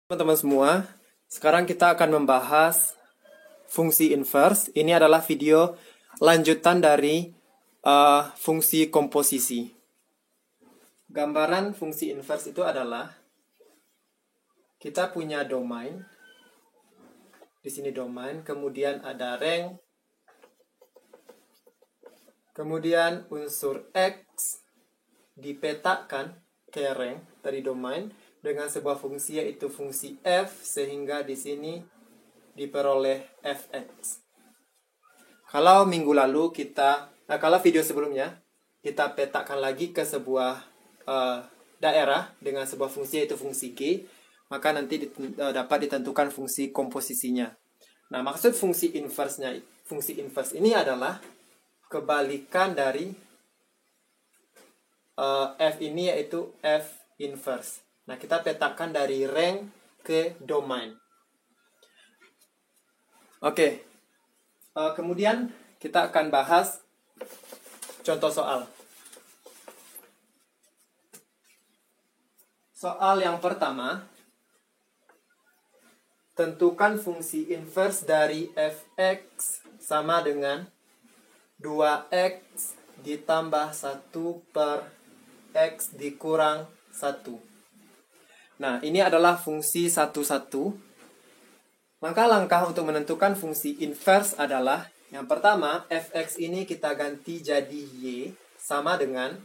Teman-teman semua, sekarang kita akan membahas fungsi inverse. Ini adalah video lanjutan dari fungsi komposisi. Gambaran fungsi inverse itu adalah kita punya domain. Di sini domain, kemudian ada rank, kemudian unsur X dipetakan ke rank dari domain dengan sebuah fungsi yaitu fungsi f, sehingga di sini diperoleh fx. Kalau minggu lalu kalau video sebelumnya kita petakan lagi ke sebuah daerah dengan sebuah fungsi yaitu fungsi g, maka nanti dapat ditentukan fungsi komposisinya. Nah, maksud fungsi inverse ini adalah kebalikan dari f ini, yaitu f inverse. Nah, kita petakan dari rank ke domain. Oke. Kemudian kita akan bahas contoh soal. Soal yang pertama, tentukan fungsi inverse dari fx sama dengan 2x ditambah 1 per x dikurang 1. Nah, ini adalah fungsi satu-satu. Langkah-langkah untuk menentukan fungsi inverse adalah, yang pertama, fx ini kita ganti jadi y sama dengan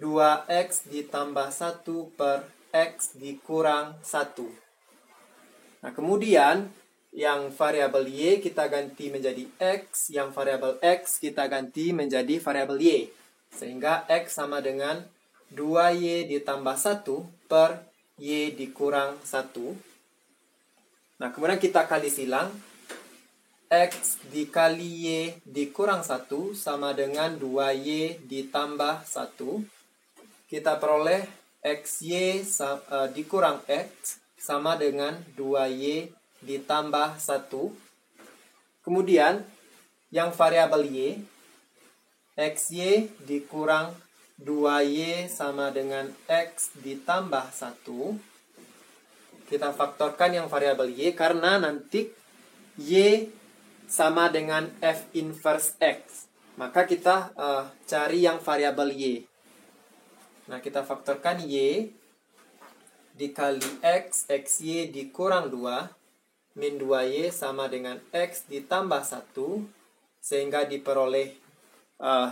2x ditambah 1 per x dikurang 1. Nah, kemudian yang variabel y kita ganti menjadi x, yang variabel x kita ganti menjadi variabel y. Sehingga x sama dengan 2y ditambah 1 per y dikurang 1. Nah, kemudian kita kali silang. X dikali y dikurang 1 sama dengan 2y ditambah 1. Kita peroleh xy dikurang x sama dengan 2y ditambah 1. Kemudian, yang variabel y, xy dikurang 2y sama dengan x ditambah 1. Kita faktorkan yang variabel y karena nanti y sama dengan f inverse x. Maka kita cari yang variabel y. Nah, kita faktorkan y dikali x, xy dikurang 2, min 2y sama dengan x ditambah 1. Sehingga diperoleh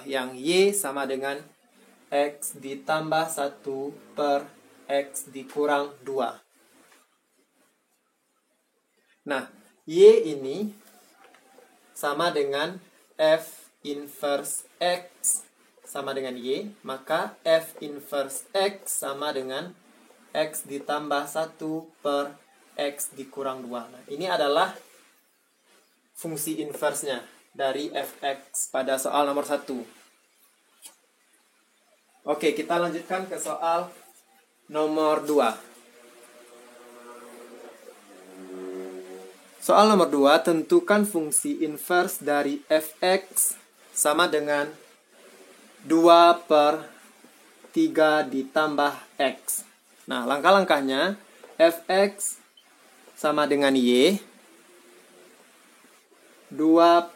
yang y sama dengan x ditambah 1 per x dikurang 2. Nah, y ini sama dengan f inverse x sama dengan y, maka f inverse x sama dengan x ditambah 1 per x dikurang 2. Nah, ini adalah fungsi inverse-nya dari fx pada soal nomor 1. Oke, kita lanjutkan ke soal nomor 2. Soal nomor 2, tentukan fungsi inverse dari fx sama dengan 2 per 3 ditambah x. Nah, langkah-langkahnya, fx sama dengan y, 2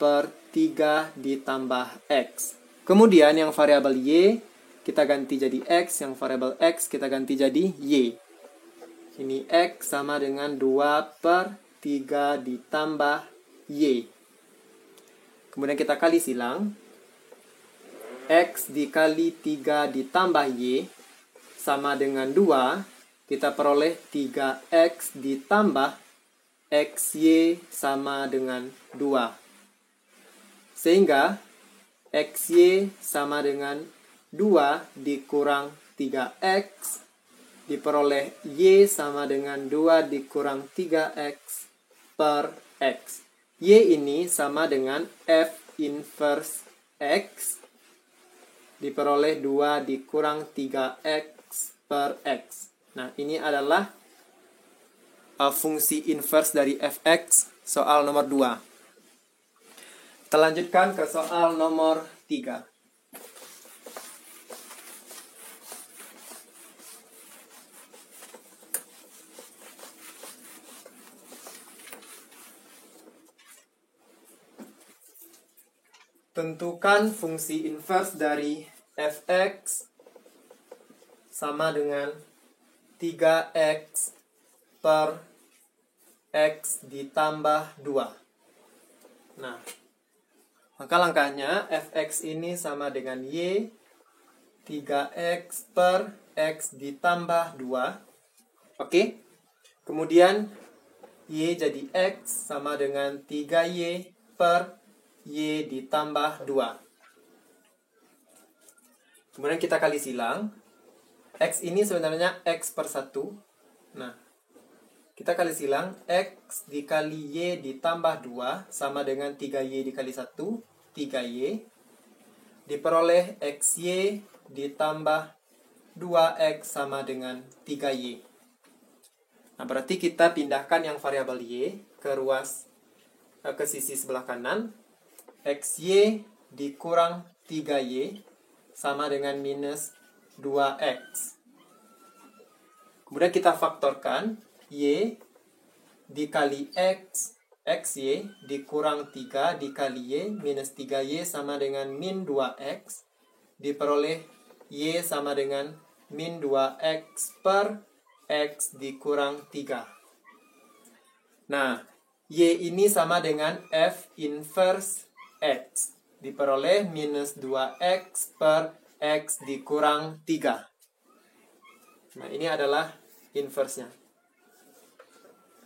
per 3 ditambah x. Kemudian yang variabel y kita ganti jadi x, yang variabel x kita ganti jadi y. Ini x sama dengan 2 per 3 ditambah y. Kemudian kita kali silang. X dikali 3 ditambah y sama dengan 2. Kita peroleh 3x ditambah xy sama dengan 2. Sehingga xy sama dengan 2 dikurang 3x, diperoleh y sama dengan 2 dikurang 3x per x. Y ini sama dengan f inverse x, diperoleh 2 dikurang 3x per x. Nah, ini adalah fungsi inverse dari fx soal nomor 2. Kita lanjutkan ke soal nomor 3. tentukan fungsi inverse dari fx sama dengan 3x per x ditambah 2. Nah, maka langkahnya fx ini sama dengan y 3x per x ditambah 2. Oke. Kemudian y jadi x sama dengan 3y per y ditambah 2. Kemudian kita kali silang. X ini sebenarnya x per 1. Nah, kita kali silang. X dikali y ditambah 2 sama dengan 3y dikali 1. 3y. Diperoleh xy ditambah 2x sama dengan 3y. Nah, berarti kita pindahkan yang variabel y ke sisi sebelah kanan. Xy dikurang 3y sama dengan minus 2x. Kemudian kita faktorkan y dikali x, xy dikurang 3 dikali y minus 3y sama dengan min 2x. Diperoleh y sama dengan min 2x per x dikurang 3. Nah, y ini sama dengan f inverse x. Diperoleh minus 2x per x dikurang 3. Nah, ini adalah inverse-nya.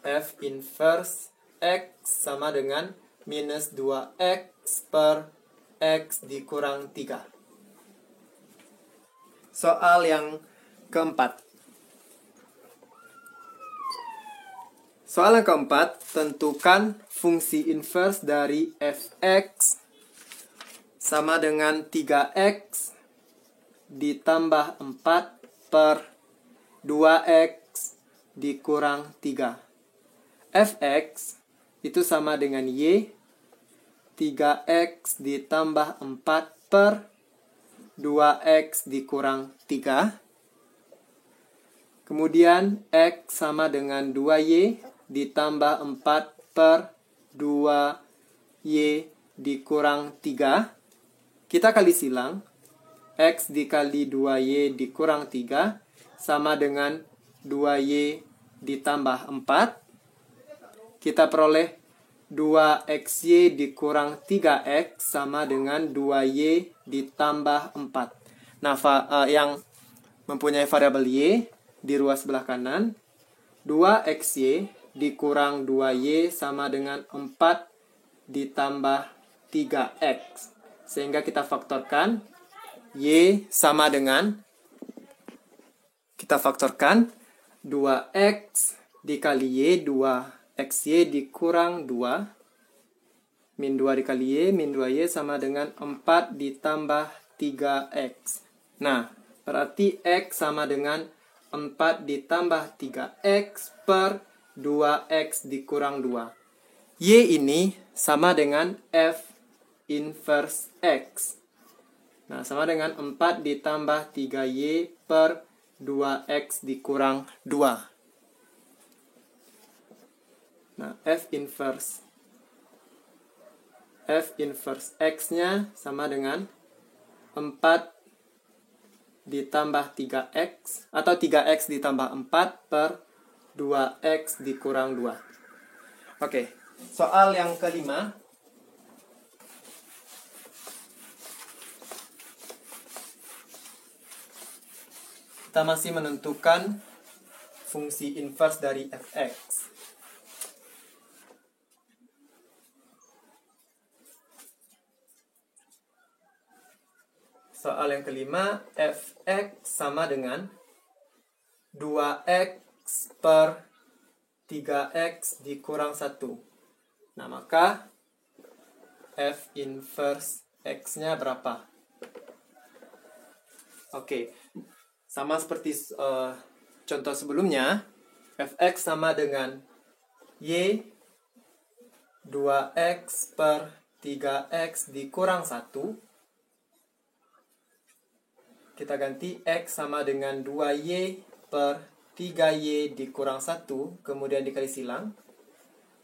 F inverse x sama dengan minus 2x per x dikurang 3. Soal yang keempat. Soal yang keempat, tentukan fungsi inverse dari fx sama dengan 3x ditambah 4 per 2x dikurang 3. Fx itu sama dengan y 3x ditambah 4 per 2x dikurang 3. Kemudian x sama dengan 2y ditambah 4 per 2y dikurang 3. Kita kali silang. X dikali 2y dikurang 3 sama dengan 2y ditambah 4. Kita peroleh 2xy dikurang 3x sama dengan 2y ditambah 4. Nah, yang mempunyai variabel y di ruas sebelah kanan, 2xy dikurang 2y sama dengan 4 ditambah 3x. Sehingga kita faktorkan y sama dengan, kita faktorkan 2x dikali y, 2xy dikurang 2. Min 2 dikali y, min 2y sama dengan 4 ditambah 3x. Nah, berarti x sama dengan 4 ditambah 3x per 2x dikurang 2. Y ini sama dengan f inverse x. Nah, sama dengan 4 ditambah 3y per 2x dikurang 2. Nah, f inverse x-nya sama dengan 4 ditambah 3x atau 3x ditambah 4 per 2x dikurang 2. Oke, soal yang kelima. Kita masih menentukan fungsi inverse dari fx. Soal yang kelima, fx sama dengan 2x per 3x dikurang 1. Nah, maka f inverse x-nya berapa? Oke, sama seperti contoh sebelumnya, fx sama dengan y 2x per 3x dikurang 1. Kita ganti x sama dengan 2y per 3y dikurang 1, kemudian dikali silang.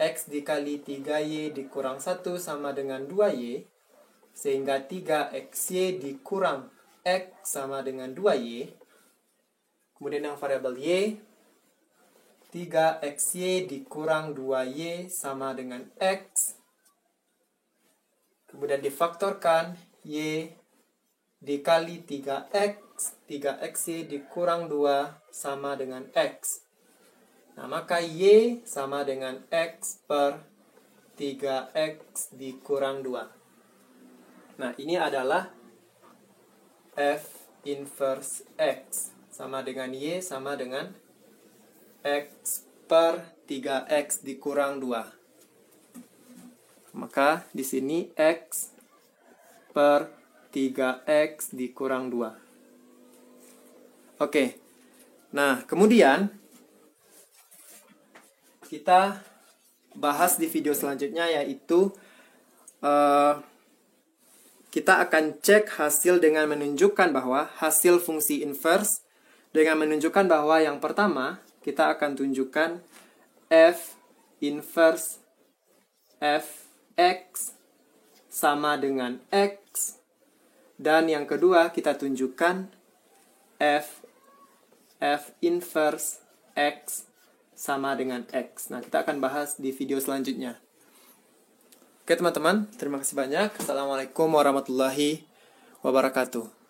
X dikali 3y dikurang 1 sama dengan 2y. sehingga 3xy dikurang x sama dengan 2y. Kemudian yang variabel y, 3xy dikurang 2y sama dengan x. Kemudian difaktorkan y dikali 3x, 3xy dikurang 2 sama dengan x. Nah, maka y sama dengan x per 3x dikurang 2. Nah, ini adalah f inverse x. Sama dengan y sama dengan x per 3x dikurang 2. Maka di sini x per 3x dikurang 2. Oke. Nah, kemudian kita bahas di video selanjutnya, yaitu kita akan cek hasil dengan menunjukkan bahwa hasil fungsi inverse dengan menunjukkan bahwa yang pertama kita akan tunjukkan f inverse fx sama dengan x, dan yang kedua kita tunjukkan f inverse x sama dengan x. Nah, kita akan bahas di video selanjutnya. Oke teman-teman, terima kasih banyak. Assalamualaikum warahmatullahi wabarakatuh.